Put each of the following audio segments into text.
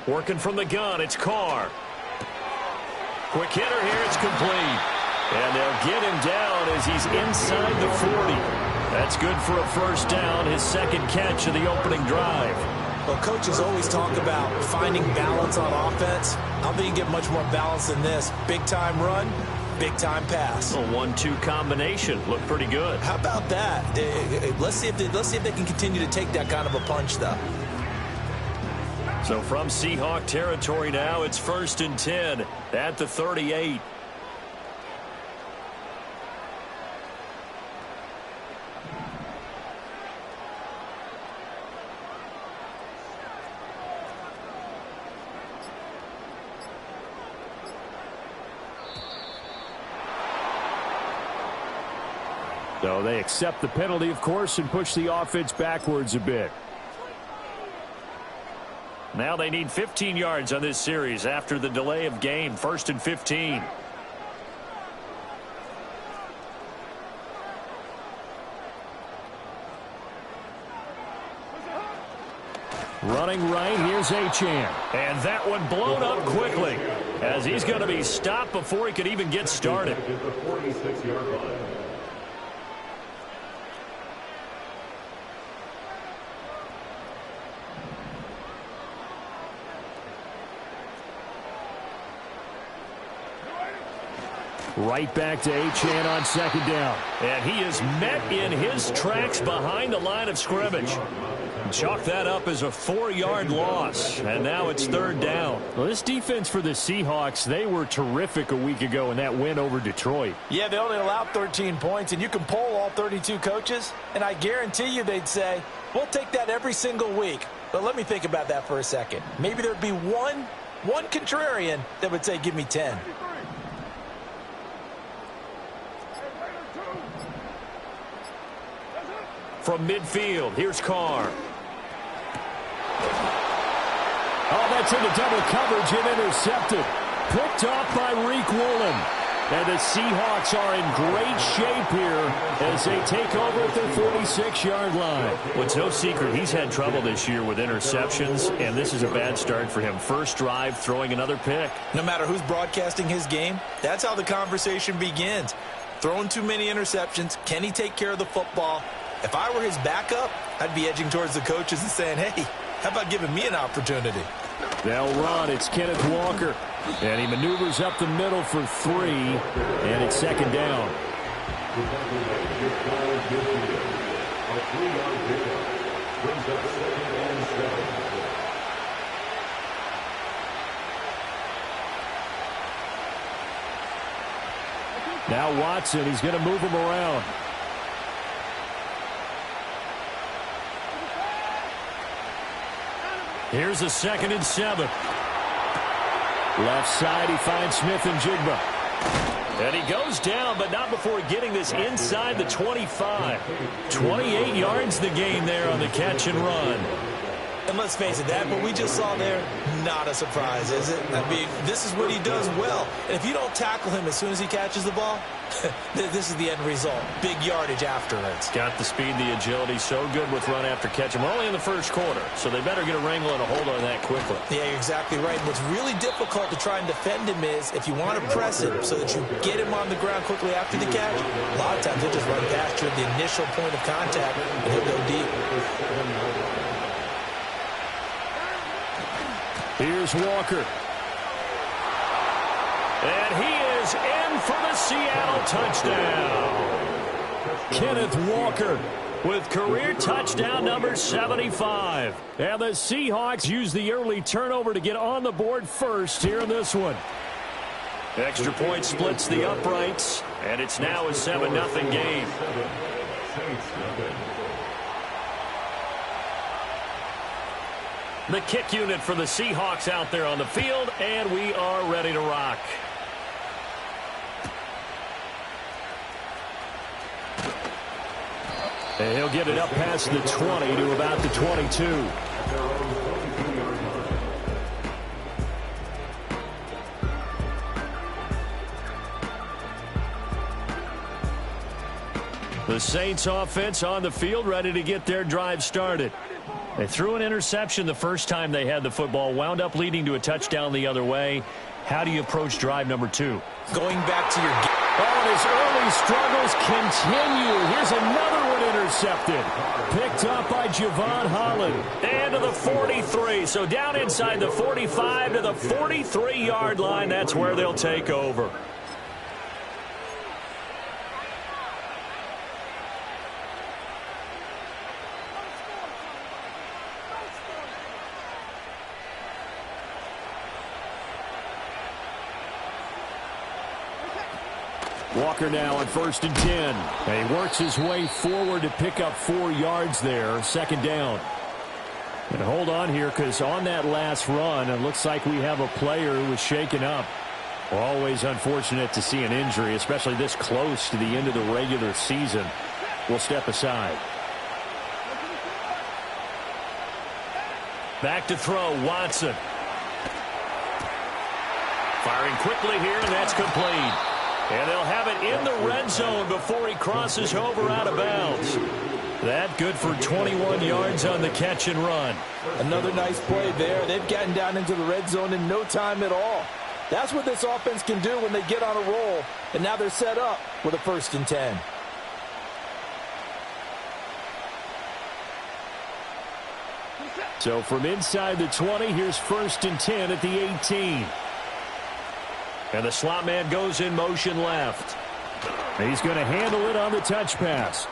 Working from the gun, it's Carr. Quick hitter here, it's complete. And they'll get him down as he's inside the 40. That's good for a first down, his second catch of the opening drive. Well, coaches always talk about finding balance on offense. I don't think you get much more balance than this. Big-time run, big-time pass. A 1-2 combination. Looked pretty good. How about that? Let's see if they can continue to take that kind of a punch, though. So from Seahawk territory now, it's 1st and 10 at the 38. So they accept the penalty, of course, and push the offense backwards a bit. Now they need 15 yards on this series after the delay of game. 1st and 15. Running right, here's Achane. And that one blown up quickly as he's going to be stopped before he could even get started. Right back to Achane on 2nd down. And he is met in his tracks behind the line of scrimmage. Chalk that up as a 4-yard loss. And now it's 3rd down. Well, this defense for the Seahawks, they were terrific a week ago in that win over Detroit. Yeah, they only allowed 13 points, and you can poll all 32 coaches, and I guarantee you they'd say, we'll take that every single week. But let me think about that for a second. Maybe there'd be one contrarian that would say, give me 10. From midfield, here's Carr. Oh, that's into double coverage and intercepted. Picked off by Reek Woolen. And the Seahawks are in great shape here as they take over at their 46-yard line. Well, it's no secret he's had trouble this year with interceptions, and this is a bad start for him. First drive, throwing another pick. No matter who's broadcasting his game, that's how the conversation begins. Throwing too many interceptions, can he take care of the football? If I were his backup, I'd be edging towards the coaches and saying, hey, how about giving me an opportunity? They'll run. It's Kenneth Walker. And he maneuvers up the middle for 3. And it's 2nd down. Now Watson, he's going to move him around. Here's a 2nd and 7. Left side, he finds Smith and Jigba. And he goes down, but not before getting this inside the 25. 28 yards the gain there on the catch and run. And let's face it, that what we just saw there, not a surprise, is it? I mean, this is what he does well. And if you don't tackle him as soon as he catches the ball, this is the end result. Big yardage afterwards. Got the speed, the agility, so good with run after catch. We're only in the first quarter, so they better get a wrangle and a hold on that quickly. Yeah, you're exactly right. What's really difficult to try and defend him is if you want to press him so that you get him on the ground quickly after the catch, a lot of times he'll just run past you at the initial point of contact and he'll go deep. Here's Walker. And he is in for the Seattle touchdown. Kenneth Walker with career touchdown number 75. And the Seahawks use the early turnover to get on the board first here in this one. Extra point splits the uprights, and it's now a 7-0 game. The kick unit for the Seahawks out there on the field, and we are ready to rock. And he'll get it up past the 20 to about the 22. The Saints offense on the field, ready to get their drive started. They threw an interception the first time they had the football, wound up leading to a touchdown the other way. How do you approach drive number 2? Going back to your... Oh, and his early struggles continue. Here's another one intercepted. Picked up by Javon Holland. And to the 43. So down inside the 45 to the 43-yard line. That's where they'll take over. Walker now on 1st and 10. And he works his way forward to pick up 4 yards there. 2nd down. And hold on here, because on that last run, it looks like we have a player who was shaken up. Always unfortunate to see an injury, especially this close to the end of the regular season. We'll step aside. Back to throw, Watson. Firing quickly here, and that's complete. And they'll have it in the red zone before he crosses over out of bounds. That good for 21 yards on the catch and run. Another nice play there. They've gotten down into the red zone in no time at all. That's what this offense can do when they get on a roll. And now they're set up with a 1st and 10. So from inside the 20, here's 1st and 10 at the 18. And the slot man goes in motion left. He's going to handle it on the touch pass.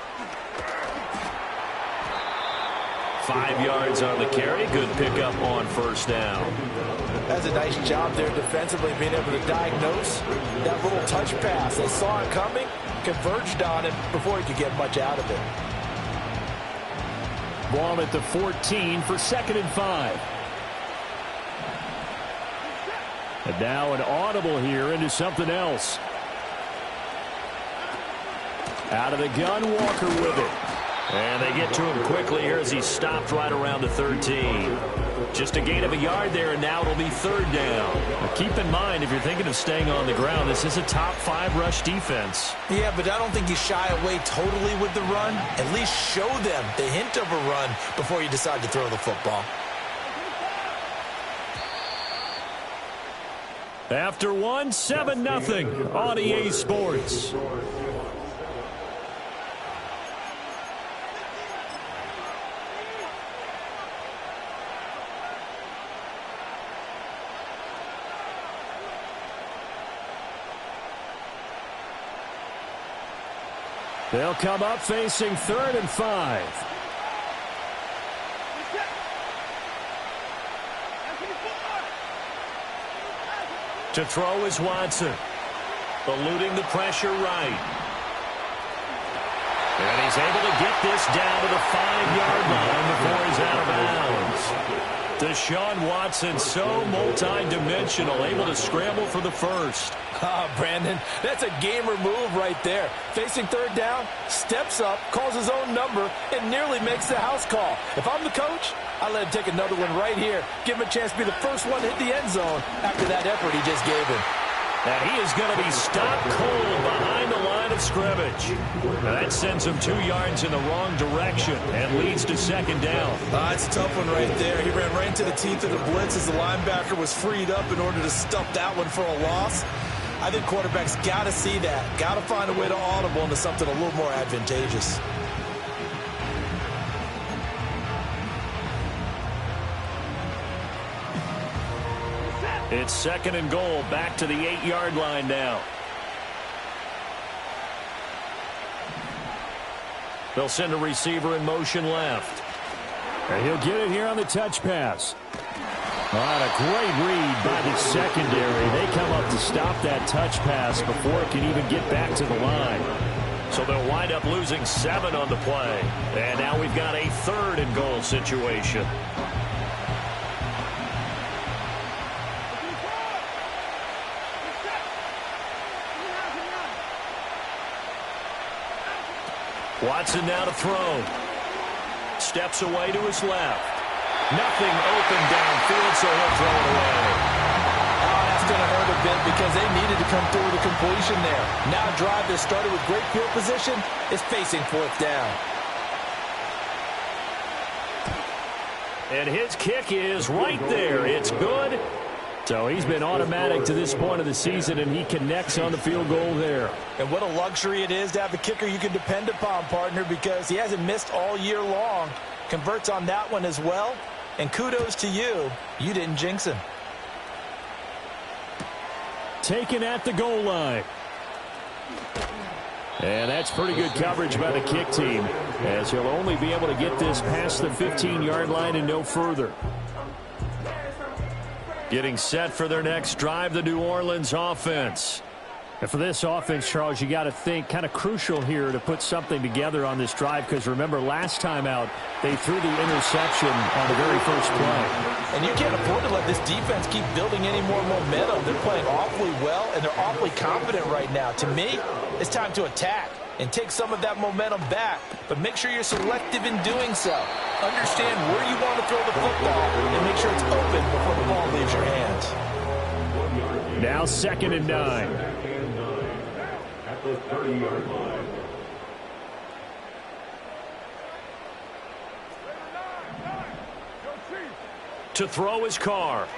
5 yards on the carry. Good pickup on 1st down. That's a nice job there defensively, being able to diagnose that little touch pass. They saw it coming, converged on it before he could get much out of it. Ball at the 14 for 2nd and 5. And now an audible here into something else. Out of the gun, Walker with it. And they get to him quickly here as he's stopped right around the 13. Just a gain of a yard there, and now it'll be 3rd down. Now keep in mind, if you're thinking of staying on the ground, this is a top 5 rush defense. Yeah, but I don't think you shy away totally with the run. At least show them the hint of a run before you decide to throw the football. After 1, 7-0 on EA Sports. They'll come up facing 3rd and 5. To throw is Watson. Eluding the pressure right. And he's able to get this down to the 5-yard line before he's out of bounds. Deshaun Watson, so multi-dimensional, able to scramble for the 1st. Brandon, that's a gamer move right there. Facing 3rd down, steps up, calls his own number, and nearly makes the house call. If I'm the coach, I let him take another one right here. Give him a chance to be the first one to hit the end zone after that effort he just gave him. And he is going to be stopped cold behind the line of scrimmage. Now that sends him 2 yards in the wrong direction and leads to 2nd down. It's a tough one right there. He ran right into the teeth of the blitz as the linebacker was freed up in order to stuff that one for a loss. I think quarterbacks got to see that. Got to find a way to audible into something a little more advantageous. It's 2nd and goal, back to the 8-yard line now. They'll send a receiver in motion left. And he'll get it here on the touch pass. What a great read by the secondary. They come up to stop that touch pass before it can even get back to the line. So they'll wind up losing 7 on the play. And now we've got a 3rd and goal situation. Watson now to throw. Steps away to his left. Nothing open downfield, so he'll throw it away. Oh, that's going to hurt a bit because they needed to come through with a completion there. Now a drive that started with great field position is facing fourth down. And his kick is right there. It's good. So he's been automatic to this point of the season, and he connects on the field goal there. And what a luxury it is to have a kicker you can depend upon, partner, because he hasn't missed all year long. Converts on that one as well. And kudos to you. You didn't jinx him. Taken at the goal line. And that's pretty good coverage by the kick team, as he'll only be able to get this past the 15-yard line and no further. Getting set for their next drive, the New Orleans offense. And for this offense, Charles, you got to think kind of crucial here to put something together on this drive, because remember last time out they threw the interception on the very first play. And you can't afford to let this defense keep building any more momentum. They're playing awfully well, and they're awfully confident right now. To me, it's time to attack and take some of that momentum back, but make sure you're selective in doing so. Understand where you want to throw the football and make sure it's open before the ball leaves your hands. Now 2nd and 9. At the 30-yard line. To throw his car.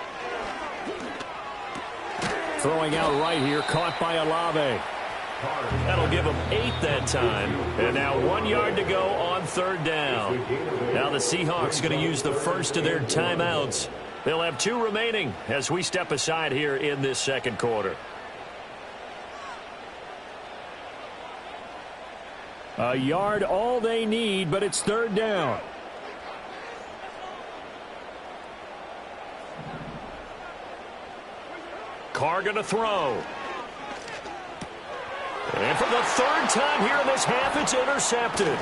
Throwing out right here, caught by Olave. That'll give him 8 that time. And now 1 yard to go on 3rd down. Now the Seahawks going to use the first of their timeouts. They'll have 2 remaining as we step aside here in this second quarter. A yard all they need, but it's 3rd down. Carr going to throw. And for the 3rd time here in this half, it's intercepted.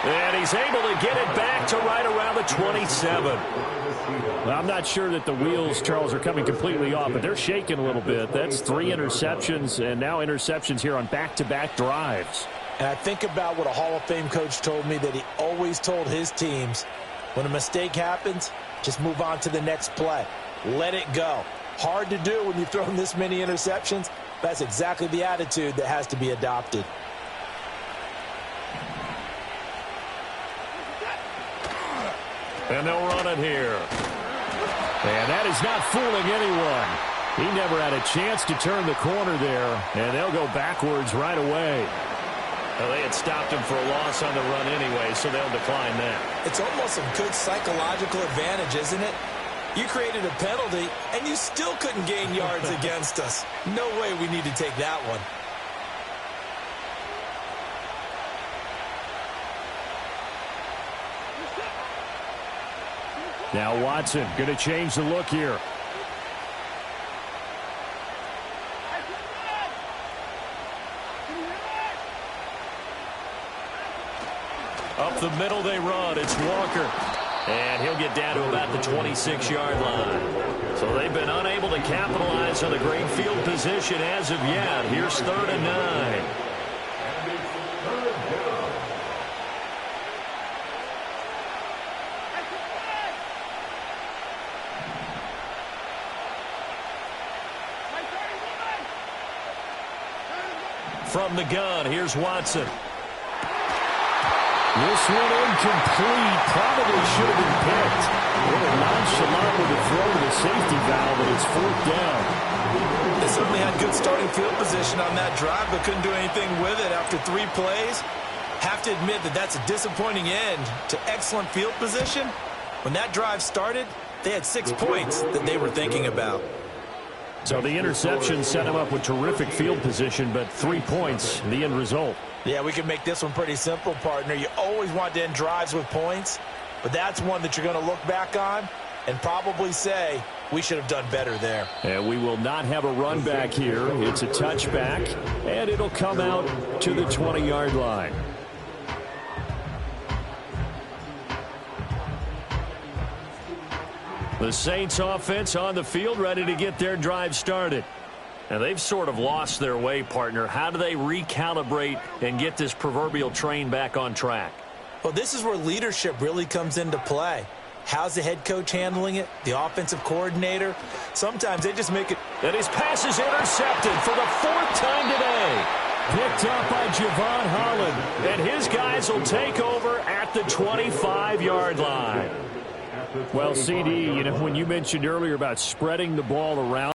And he's able to get it back to right around the 27. Well, I'm not sure that the wheels, Charles, are coming completely off, but they're shaking a little bit. That's 3 interceptions, and now interceptions here on back-to-back drives. And I think about what a Hall of Fame coach told me that he always told his teams, when a mistake happens, just move on to the next play. Let it go. Hard to do when you've thrown this many interceptions. That's exactly the attitude that has to be adopted. And they'll run it here. And that is not fooling anyone. He never had a chance to turn the corner there, and they'll go backwards right away. Well, they had stopped him for a loss on the run anyway, so they'll decline that. It's almost a good psychological advantage, isn't it? You created a penalty, and you still couldn't gain yards against us. No way we need to take that one. Now Watson going to change the look here. Up the middle they run. It's Walker. And he'll get down to about the 26-yard line. So they've been unable to capitalize on the great field position as of yet. Here's 3rd and 9. From the gun, here's Watson. This one incomplete. Probably should have been picked. A little nonchalant with a throw to the safety valve, but it's 4th down. They certainly had good starting field position on that drive, but couldn't do anything with it after 3 plays. Have to admit that that's a disappointing end to excellent field position. When that drive started, they had 6 points that they were thinking about. So the interception set him up with terrific field position, but 3 points, the end result. Yeah, we can make this one pretty simple, partner. You always want to end drives with points, but that's one that you're going to look back on and probably say, we should have done better there. And we will not have a run back here. It's a touchback, and it'll come out to the 20-yard line. The Saints offense on the field, ready to get their drive started. And they've sort of lost their way, partner. How do they recalibrate and get this proverbial train back on track? Well, this is where leadership really comes into play. How's the head coach handling it? The offensive coordinator? Sometimes they just make it. And his pass is intercepted for the 4th time today. Picked up by Javon Holland. And his guys will take over at the 25-yard line. Well, CD, when you mentioned earlier about spreading the ball around,